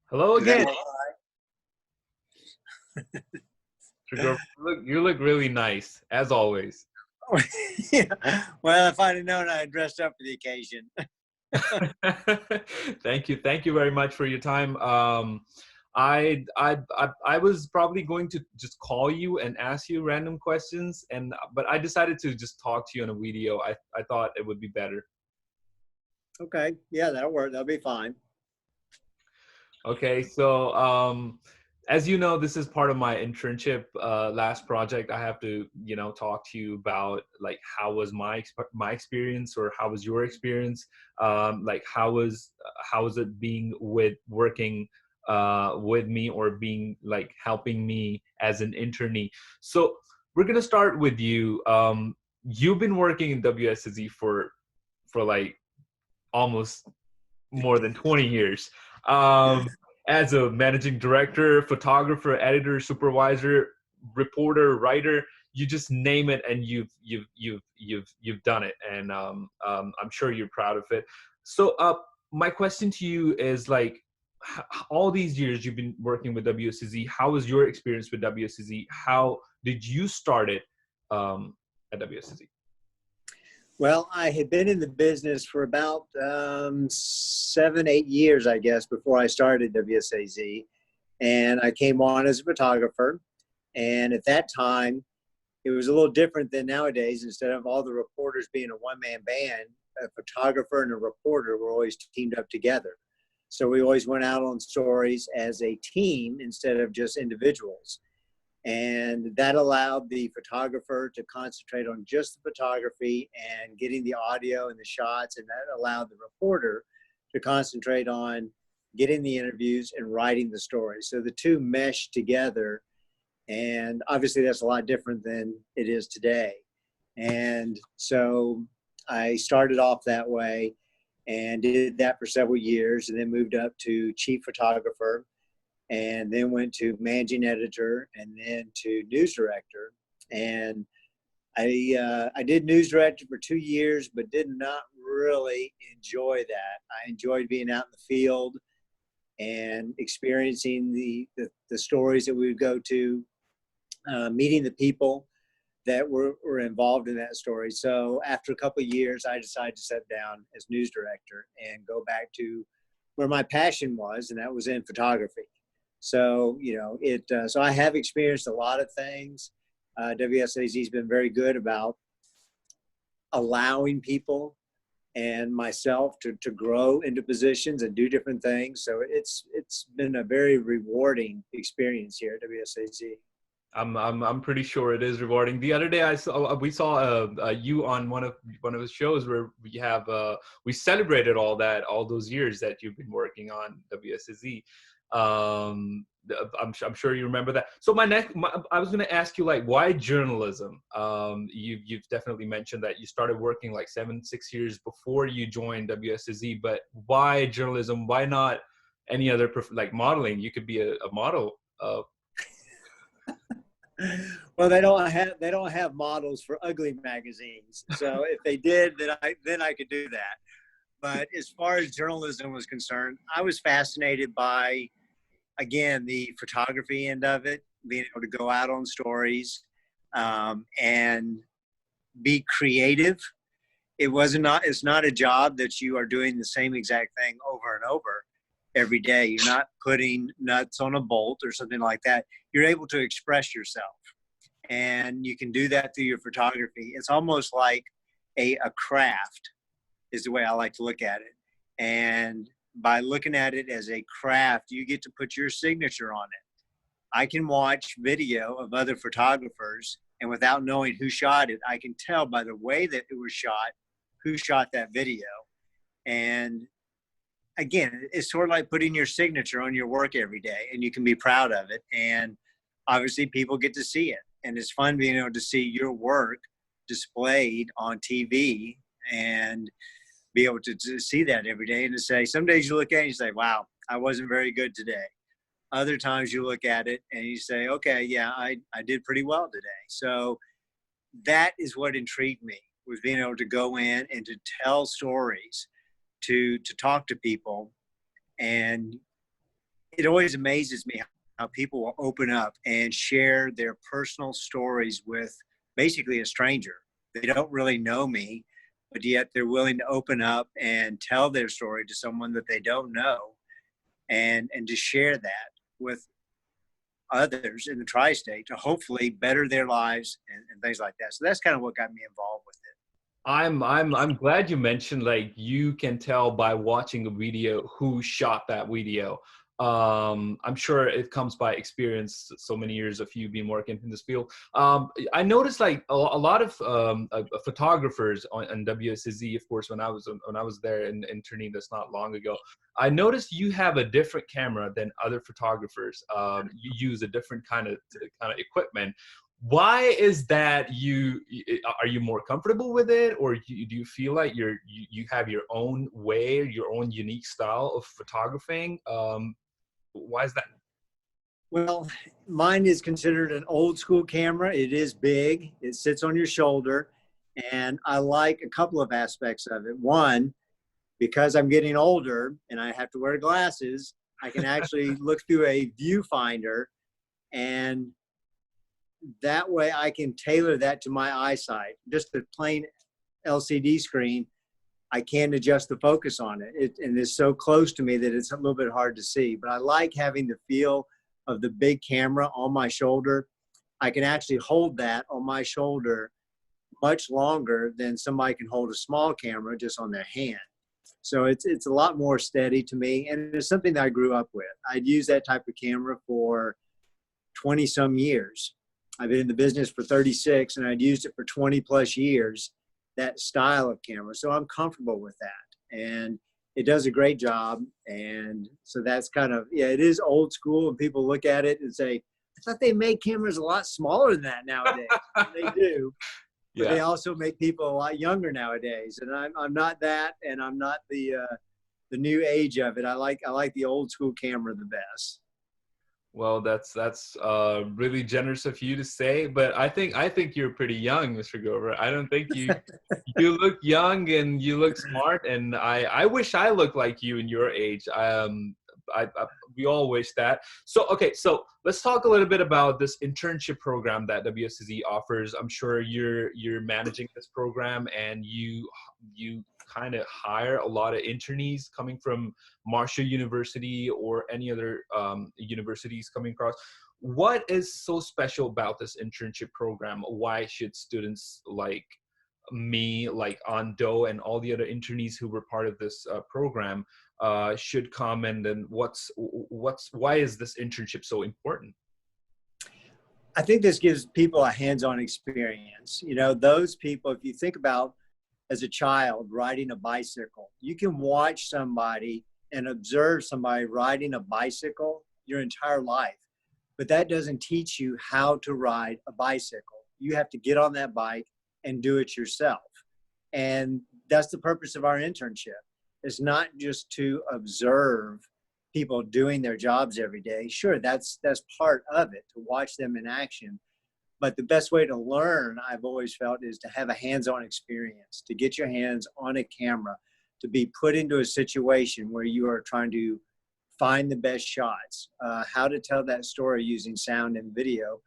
Hello Is that again. all Mr. Grover. You look really nice, as always. right? Yeah. Well, if I'd have known, I had dressed up for the occasion. Thank you very much for your time. I was probably going to just call you and ask you random questions, but I decided to just talk to you on a video. I thought it would be better. Okay. Yeah, that'll work. That'll be fine. Okay, so as you know, this is part of my internship last project. I have to, talk to you about like how was my experience, or how was your experience? Like how was it being with working with me, or being like helping me as an internee? So we're gonna start with you. You've been working in WSAZ for like almost more than 20 years. As a managing director, photographer, editor, supervisor, reporter, writer, you just name it, and you've done it, and I'm sure you're proud of it. So, my question to you is like, all these years you've been working with WSZ. How was your experience with WSZ? How did you start it at WSZ? Well, I had been in the business for about 7, 8 years, I guess, before I started WSAZ. And I came on as a photographer. And at that time, it was a little different than nowadays. Instead of all the reporters being a one-man band, a photographer and a reporter were always teamed up together. So we always went out on stories as a team instead of just individuals. And that allowed the photographer to concentrate on just the photography and getting the audio and the shots. And that allowed the reporter to concentrate on getting the interviews and writing the story. So the two meshed together. And obviously that's a lot different than it is today. And so I started off that way and did that for several years, and then moved up to chief photographer, and then went to managing editor, and then to news director. And I did news director for 2 years, but did not really enjoy that. I enjoyed being out in the field and experiencing the stories that we would go to, meeting the people that were involved in that story. So after a couple of years, I decided to step down as news director and go back to where my passion was, and that was in photography. So, so I have experienced a lot of things. WSAZ has been very good about allowing people and myself to grow into positions and do different things. So it's been a very rewarding experience here at WSAZ. I'm pretty sure it is rewarding. The other day we saw you on one of his shows where we celebrated all those years that you've been working on WSZ. I'm sure you remember that. So I was going to ask you, like, why journalism? You've definitely mentioned that you started working like 6 years before you joined WSZ, but why journalism? Why not any other like modeling? You could be a model. Well, they don't have models for ugly magazines. So if they did, then I could do that. But as far as journalism was concerned, I was fascinated by, again, the photography end of it, being able to go out on stories, and be creative. It's not a job that you are doing the same exact thing over and over every day. You're not putting nuts on a bolt or something like that. You're able to express yourself, and you can do that through your photography. It's almost like a craft is the way I like to look at it. And by looking at it as a craft, you get to put your signature on it. I can watch video of other photographers, and without knowing who shot it, I can tell by the way that it was shot who shot that video. And again, it's sort of like putting your signature on your work every day, and you can be proud of it. And obviously people get to see it, and it's fun being able to see your work displayed on TV and be able to see that every day, and to say, some days you look at it and you say, wow, I wasn't very good today. Other times you look at it and you say, okay, yeah, I did pretty well today. So that is what intrigued me, was being able to go in and to tell stories, to talk to people. And it always amazes me how people will open up and share their personal stories with basically a stranger. They don't really know me, but yet they're willing to open up and tell their story to someone that they don't know, and to share that with others in the tri-state to hopefully better their lives and things like that. So that's kind of what got me involved with it. I'm glad you mentioned like you can tell by watching a video who shot that video. I'm sure it comes by experience, so many years of you being working in this field. I noticed like a lot of photographers on WSAZ, of course, when I was there and interning this not long ago. I noticed you have a different camera than other photographers. You use a different kind of equipment. Why is that? Are you more comfortable with it, or do you feel like you have your own way, your own unique style of photographing? Why is that? Well, mine is considered an old school camera. It is big. It sits on your shoulder. And I like a couple of aspects of it. One, because I'm getting older and I have to wear glasses, I can actually look through a viewfinder, and that way I can tailor that to my eyesight. Just a plain LCD screen, I can adjust the focus on it. And it's so close to me that it's a little bit hard to see. But I like having the feel of the big camera on my shoulder. I can actually hold that on my shoulder much longer than somebody can hold a small camera just on their hand. So it's a lot more steady to me, and it's something that I grew up with. I'd used that type of camera for 20 some years. I've been in the business for 36, and I'd used it for 20 plus years, that style of camera. So I'm comfortable with that, and it does a great job. And so that's kind of, yeah, it is old school, and people look at it and say, I thought they made cameras a lot smaller than that nowadays. They do. But they also make people a lot younger nowadays, and I'm not that, and I'm not the new age of it. I like the old school camera the best. Well, that's really generous of you to say, but I think you're pretty young, Mr. Grover. I don't think you look young and you look smart, and I wish I looked like you in your age. We all wish that. So, okay, so let's talk a little bit about this internship program that WSAZ offers. I'm sure you're managing this program, and you kind of hire a lot of internees coming from Marshall University or any other universities coming across. What is so special about this internship program? Why should students like me, like Ando, and all the other internees who were part of this program should come? And then why is this internship so important? I think this gives people a hands-on experience. You know, those people, if you think about as a child riding a bicycle, you can watch somebody and observe somebody riding a bicycle your entire life, but that doesn't teach you how to ride a bicycle. You have to get on that bike and do it yourself. And that's the purpose of our internship. It's not just to observe people doing their jobs every day. Sure, that's part of it, to watch them in action. But the best way to learn, I've always felt, is to have a hands-on experience, to get your hands on a camera, to be put into a situation where you are trying to find the best shots, how to tell that story using sound and video,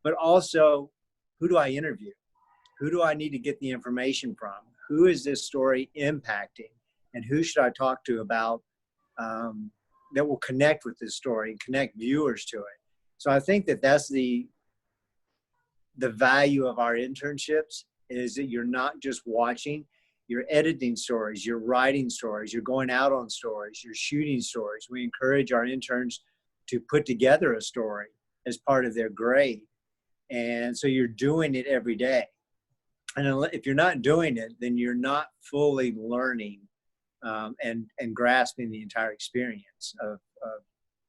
but also, who do I interview? Who do I need to get the information from? Who is this story impacting? And who should I talk to about that will connect with this story and connect viewers to it? So I think that that's the value of our internships, is that you're not just watching, you're editing stories, you're writing stories, you're going out on stories, you're shooting stories. We encourage our interns to put together a story as part of their grade. And so you're doing it every day. And if you're not doing it, then you're not fully learning and grasping the entire experience of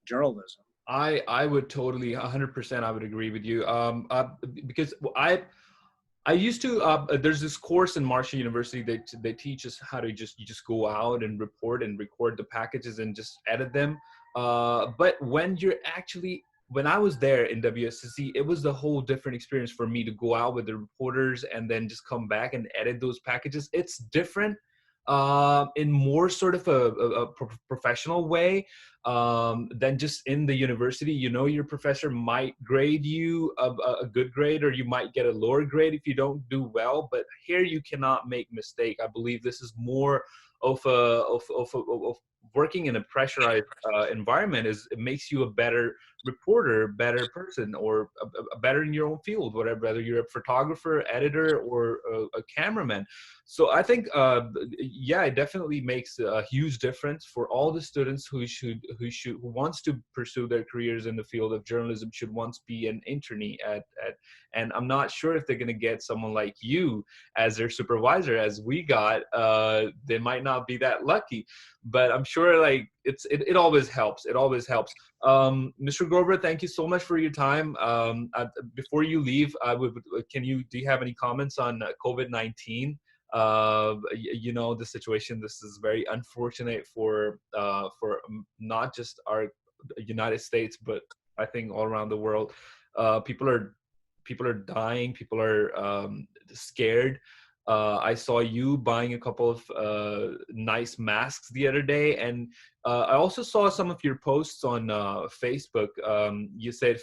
journalism. I would totally 100% I would agree with you, because I used to there's this course in Marshall University that they teach us how to just go out and report and record the packages and just edit them, but when I was there in WSCC, it was the whole different experience for me to go out with the reporters and then just come back and edit those packages. It's different. in more sort of a professional way than just in the university. You know, your professor might grade you a good grade, or you might get a lower grade if you don't do well. But here you cannot make mistake. I believe this is more of working in a pressurized environment. It makes you a better reporter, better person, or a better in your own field, whatever, whether you're a photographer, editor, or a cameraman. So I think, yeah, it definitely makes a huge difference for all the students who wants to pursue their careers in the field of journalism, should once be an internee and I'm not sure if they're going to get someone like you as their supervisor, as we got. They might not be that lucky, but I'm sure like it always helps. It always helps. Mr. Grover, thank you so much for your time. Before you leave, do you have any comments on COVID-19? You know, the situation, this is very unfortunate for not just our United States, but I think all around the world. People are dying, people are scared. I saw you buying a couple of nice masks the other day, and I also saw some of your posts on Facebook. You said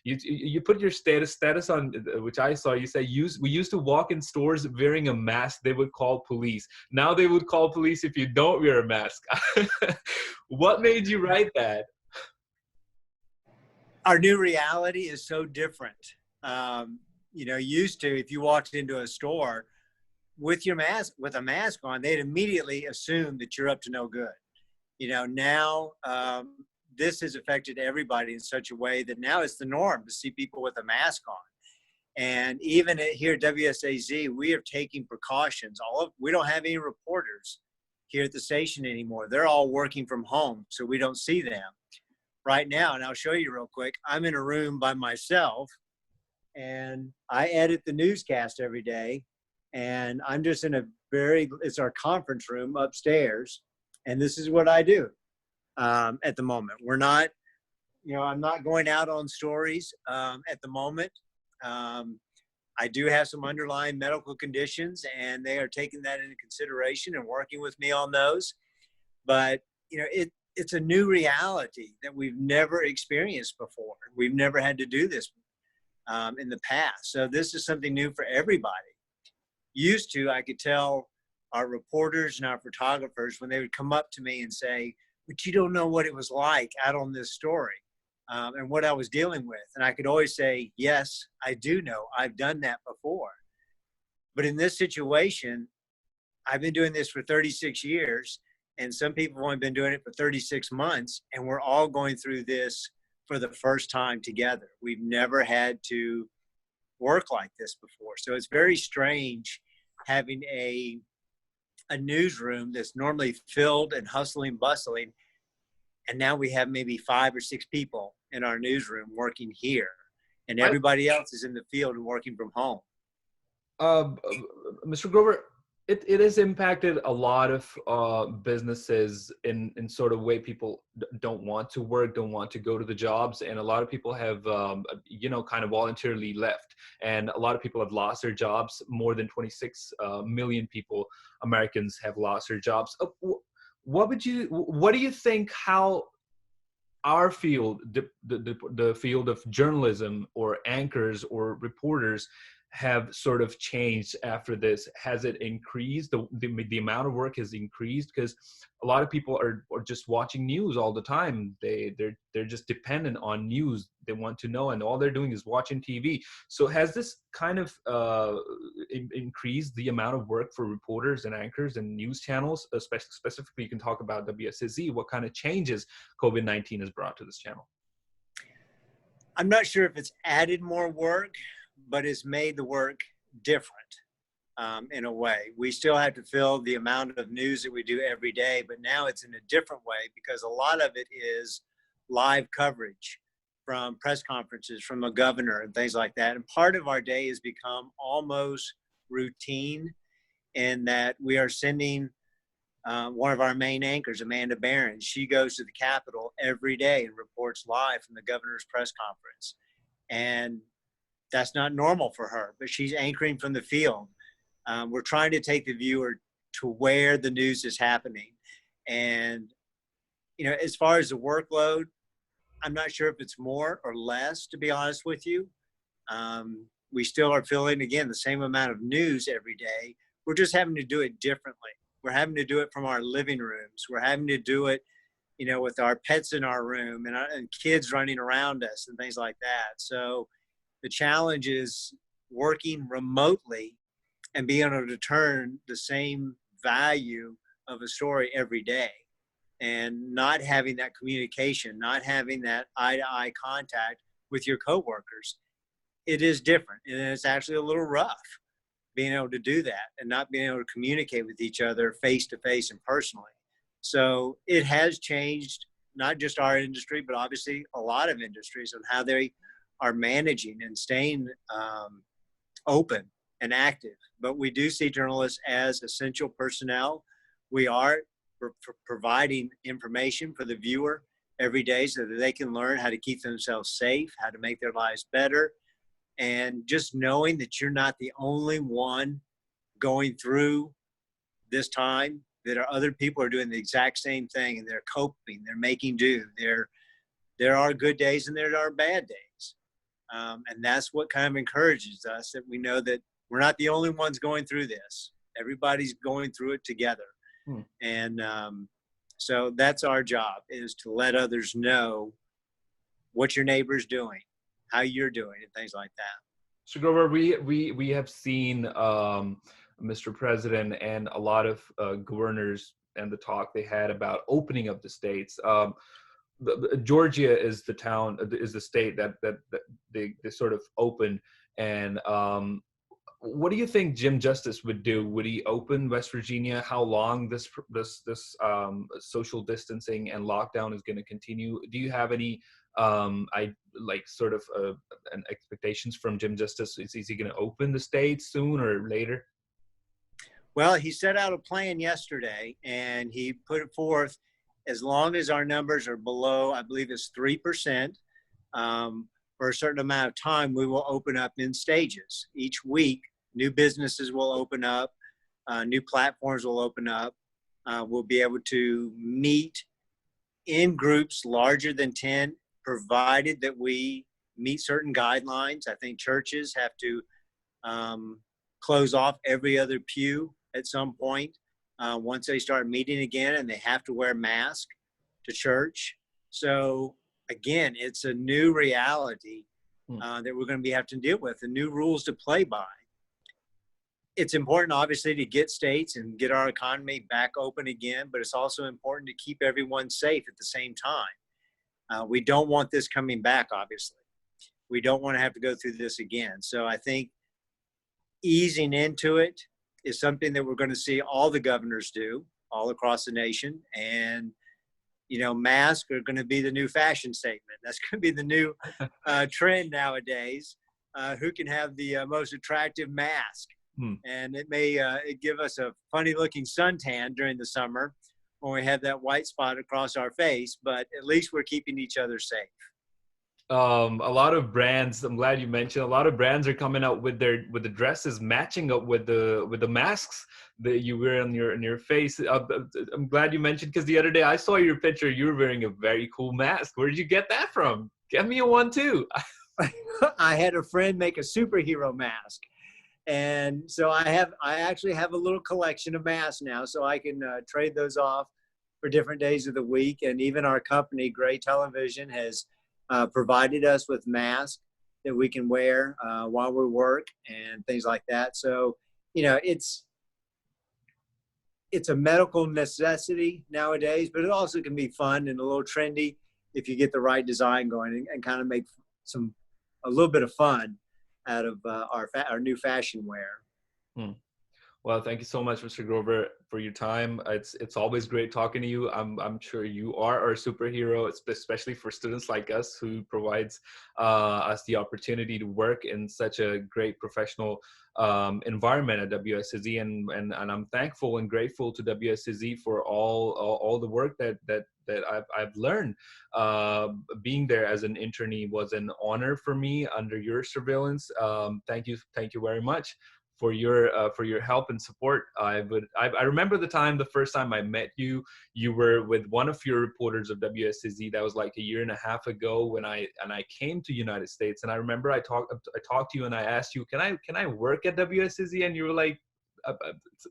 you put your status on, which I saw. You say we used to walk in stores wearing a mask. They would call police. Now they would call police if you don't wear a mask. What made you write that? Our new reality is so different. Used to, if you walked into a store with a mask on, they'd immediately assume that you're up to no good. Now this has affected everybody in such a way that now it's the norm to see people with a mask on. And even here at WSAZ, we are taking precautions. We don't have any reporters here at the station anymore. They're all working from home, so we don't see them right now. And I'll show you real quick. I'm in a room by myself, and I edit the newscast every day. And I'm just it's our conference room upstairs. And this is what I do at the moment. We're not, I'm not going out on stories at the moment. I do have some underlying medical conditions, and they are taking that into consideration and working with me on those. But, it's a new reality that we've never experienced before. We've never had to do this in the past. So this is something new for everybody. Used to, I could tell our reporters and our photographers when they would come up to me and say, but you don't know what it was like out on this story and what I was dealing with. And I could always say, yes, I do know. I've done that before. But in this situation, I've been doing this for 36 years, and some people have only been doing it for 36 months, and we're all going through this for the first time together. We've never had to work like this before. So it's very strange having a newsroom that's normally filled and hustling, bustling, and now we have maybe 5 or 6 people in our newsroom working here, and everybody else is in the field and working from home. Mr. Grover, it has impacted a lot of businesses in sort of way people don't want to work, don't want to go to the jobs, and a lot of people have kind of voluntarily left, and a lot of people have lost their jobs. More than 26 million Americans have lost their jobs. What do you think how our field, the field of journalism or anchors or reporters, have sort of changed after this? Has it increased? The amount of work has increased because a lot of people are just watching news all the time. They're just dependent on news. They want to know, and all they're doing is watching TV. So has this kind of increased the amount of work for reporters and anchors and news channels? Specifically, you can talk about WSAZ. What kind of changes COVID-19 has brought to this channel? I'm not sure if it's added more work, but it's made the work different in a way. We still have to fill the amount of news that we do every day, but now it's in a different way because a lot of it is live coverage from press conferences from a governor and things like that. And part of our day has become almost routine in that we are sending one of our main anchors, Amanda Barron. She goes to the Capitol every day and reports live from the governor's press conference. And that's not normal for her, but she's anchoring from the field. We're trying to take the viewer to where the news is happening. And, as far as the workload, I'm not sure if it's more or less, to be honest with you. We still are filling, again, the same amount of news every day. We're just having to do it differently. We're having to do it from our living rooms. We're having to do it, with our pets in our room and kids running around us and things like that. So the challenge is working remotely and being able to turn the same value of a story every day, and not having that communication, not having that eye-to-eye contact with your coworkers. It is different, and it's actually a little rough being able to do that and not being able to communicate with each other face to face and personally. So it has changed not just our industry, but obviously a lot of industries on how they are managing and staying open and active. But we do see journalists as essential personnel. We are providing information for the viewer every day so that they can learn how to keep themselves safe, how to make their lives better. And just knowing that you're not the only one going through this time, that other people are doing the exact same thing, and they're coping, they're making do. There are good days and there are bad days. And that's what kind of encourages us, that we know that we're not the only ones going through this. Everybody's going through it together. And so that's our job, is to let others know what your neighbor's doing, how you're doing, and things like that. So Grover, we have seen Mr. President and a lot of governors and the talk they had about opening up the states. Georgia is the state that they sort of opened. And what do you think Jim Justice would do? Would he open West Virginia? How long this social distancing and lockdown is going to continue? Do you have any an expectations from Jim Justice? Is he going to open the states soon or later? Well, he set out a plan yesterday, and he put it forth, as long as our numbers are below, I believe it's 3%, for a certain amount of time, we will open up in stages. Each week, new businesses will open up, new platforms will open up. We'll be able to meet in groups larger than 10, provided that we meet certain guidelines. I think churches have to close off every other pew at some point once they start meeting again, and they have to wear masks to church. So again, it's a new reality that we're going to have to deal with, and new rules to play by. It's important, obviously, to get states and get our economy back open again, but it's also important to keep everyone safe at the same time. We don't want this coming back, obviously. We don't want to have to go through this again. So I think easing into it is something that we're going to see all the governors do all across the nation. And, masks are going to be the new fashion statement. That's going to be the new trend nowadays. Who can have the most attractive mask? And it may give us a funny looking suntan during the summer when we have that white spot across our face, but at least we're keeping each other safe. A lot of brands, I'm glad you mentioned, a lot of brands are coming out with the dresses matching up with the masks that you wear on your face. I'm glad you mentioned, because the other day I saw your picture. You were wearing a very cool mask. Where did you get that from? Get me a one too. I had a friend make a superhero mask. And so I actually have a little collection of masks now, so I can trade those off for different days of the week. And even our company, Gray Television, has provided us with masks that we can wear while we work and things like that. So, it's a medical necessity nowadays, but it also can be fun and a little trendy if you get the right design going and kind of make a little bit of fun out of our new fashion wear. Well, thank you so much, Mr. Grover, for your time. It's always great talking to you. I'm sure you are our superhero, especially for students like us, who provides us the opportunity to work in such a great professional environment at WSAZ, and I'm thankful and grateful to WSAZ for all the work that I've learned. Being there as an internee was an honor for me under your surveillance. Thank you very much for your help and support. I remember the time, the first time I met you, you were with one of your reporters of WSAZ. That was like a year and a half ago when I came to United States. And I remember I talked to you and I asked you, can I work at WSAZ? And you were like,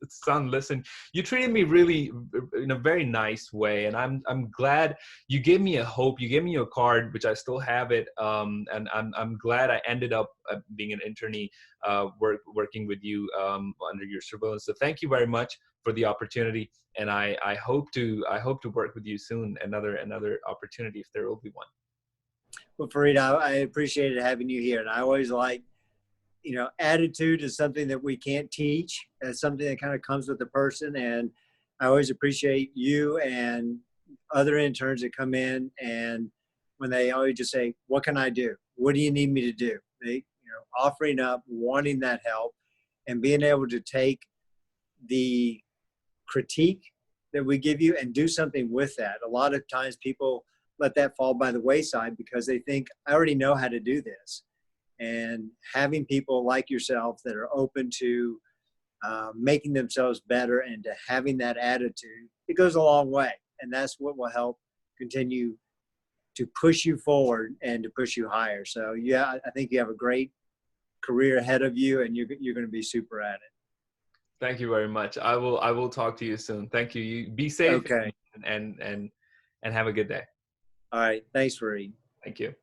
son, listen, you treated me really in a very nice way, and I'm glad you gave me a hope. You gave me your card, which I still have it, and I'm glad I ended up being an internee, working with you under your surveillance. So thank you very much for the opportunity, and I hope to work with you soon. Another opportunity, if there will be one. Well, Fareed, I appreciated having you here, and I always like, attitude is something that we can't teach. It's something that kind of comes with the person. And I always appreciate you and other interns that come in, and when they always just say, what can I do? What do you need me to do? They, offering up, wanting that help, and being able to take the critique that we give you and do something with that. A lot of times people let that fall by the wayside because they think, I already know how to do this. And having people like yourself that are open to making themselves better and to having that attitude, it goes a long way. And that's what will help continue to push you forward and to push you higher. So yeah, I think you have a great career ahead of you, and you're going to be super at it. Thank you very much. I will talk to you soon. Thank you. You be safe. Okay. And have a good day. All right. Thanks, Fareed. Thank you.